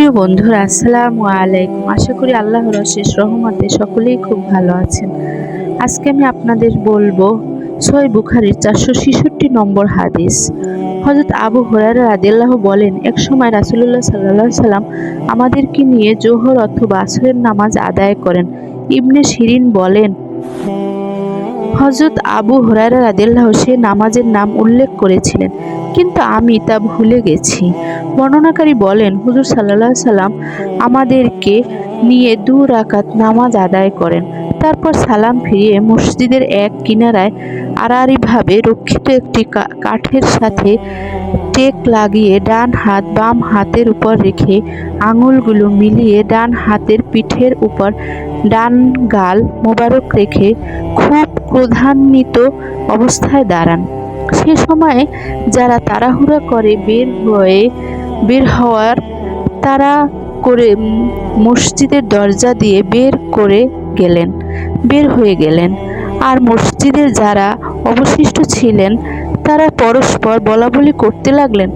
প্রিয় বন্ধুরা, আসসালামু আলাইকুম। আশা করি আল্লাহর অশেষ রহমতে সকলেই খুব ভালো আছেন। আজকে আমি আপনাদের বলবো সহিহ বুখারীর 466 নম্বর হাদিস। হযরত আবু হুরায়রা রাদিয়াল্লাহু বলেন, এক সময় রাসূলুল্লাহ সাল্লাল্লাহু আলাইহি সাল্লাম আমাদেরকে নিয়ে জোহর অথবা আসরের নামাজ আদায় করেন। ইবনে শিরিন বলেন, হযরত আবু হুরায়রা রাদিয়াল্লাহু সে নামাজের নাম উল্লেখ করেছিলেন, কিন্তু আমি তা ভুলে গেছি। বর্ণনাকারী বলেন, হুজুর সাল্লাল্লাহু আলাইহি সাল্লাম আমাদেরকে নিয়ে 2 রাকাত নামাজ আদায় করেন। তারপর সালাম ফিরিয়ে মসজিদের এক কিনারায় আড়াআড়িভাবে রক্ষিত একটি কাঠের সাথে টেক লাগিয়ে ডান হাত বাম হাতের উপর রেখে আঙুলগুলো মিলিয়ে ডান হাতের পিঠের উপর ডান গাল মোবারক রেখে খুব ক্রোধান্বিত অবস্থায় দাঁড়ান। সে সময়ে যারা তাড়াহুড়া করে বের হওয়ার তাড়া করে মসজিদের দরজা দিয়ে বের হয়ে গেলেন। আর মসজিদের যারা অবশিষ্ট ছিলেন তারা পরস্পর বলাবলি করতে লাগলেন,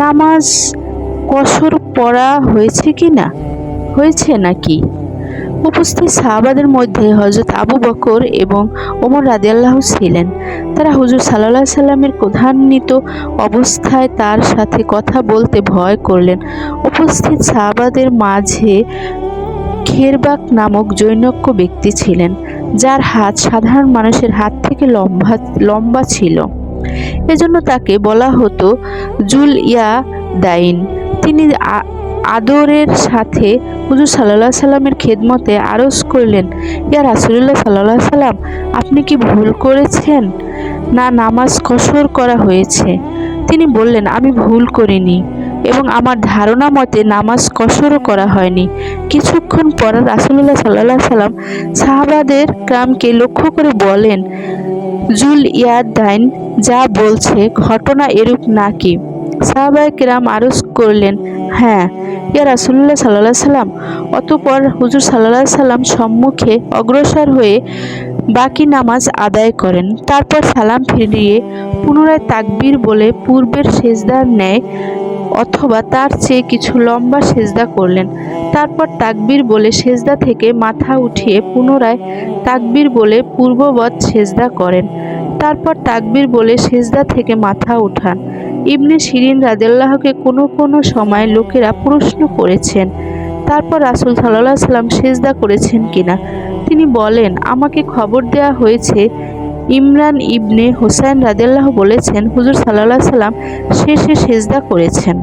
নামাজ কসর পড়া হয়েছে নাকি? উপস্থিত সাহাবাদের মধ্যে হযরত আবু বকর এবং ওমর রাদিয়াল্লাহু ছিলেন। তারা হুজুর সাল্লাল্লাহু আলাইহি সাল্লামের ক্রোধান্বিত অবস্থায় তার সাথে কথা বলতে ভয় করলেন। উপস্থিত সাহাবাদের মাঝে খেরবাক নামক জনৈক ব্যক্তি ছিলেন, যার হাত সাধারণ মানুষের হাত থেকে লম্বা ছিল। এজন্য তাকে বলা হতো জুল ইয়াদাইন। তিনি আদরের সাথে হুজুর সাল্লাল্লাহু আলাইহি সাল্লামের খেদমতে আরজ করলেন, ইয়া রাসূলুল্লাহ সাল্লাল্লাহু আলাইহি সাল্লাম, আপনি কি ভুল করেছেন না নামাজ কসর করা হয়েছে? তিনি বললেন, আমি ভুল করিনি এবং আমার ধারণা মতে নামাজ কসরও করা হয়নি। কিছুক্ষণ পর রাসূলুল্লাহ সাল্লাল্লাহু আলাইহি সাল্লাম সাহাবাদের কিরামকে লক্ষ্য করে বলেন, জুল ইয়াদাইন যা বলছে ঘটনা এরূপ নাকি? সাহাবায়ে কিরাম আরজ করলেন, হ্যাঁ ইয়া রাসূলুল্লাহ সাল্লাল্লাহু আলাইহি সাল্লাম। অতঃপর হুজুর সাল্লাল্লাহু আলাইহি সাল্লাম সম্মুখে অগ্রসর হয়ে বাকি নামাজ আদায় করেন। তারপর সালাম ফিরিয়ে পুনরায় তাকবীর বলে পূর্বের সেজদার ন্যায় অথবা তার চেয়ে কিছু লম্বা সেজদা করলেন। তারপর তাকবীর বলে সেজদা থেকে মাথা উঠিয়ে পুনরায় তাকবীর বলে পূর্ববৎ সেজদা করেন। তারপর তাকবীর বলে সেজদা থেকে মাথা উঠান। ইবনে শিরিন রাদিয়াল্লাহুকে কোনো সময় লোকেরা প্রশ্ন করেছেন, তারপর রাসূল সাল্লাল্লাহু আলাইহি সাল্লাম সেজদা করেছেন কিনা? তিনি বলেন, আমাকে খবর দেওয়া হয়েছে ইমরান ইবনে হুসাইন রাদিয়াল্লাহু বলেছেন, হুজুর সাল্লাল্লাহু আলাইহি সাল্লাম শেষে সেজদা করেছেন।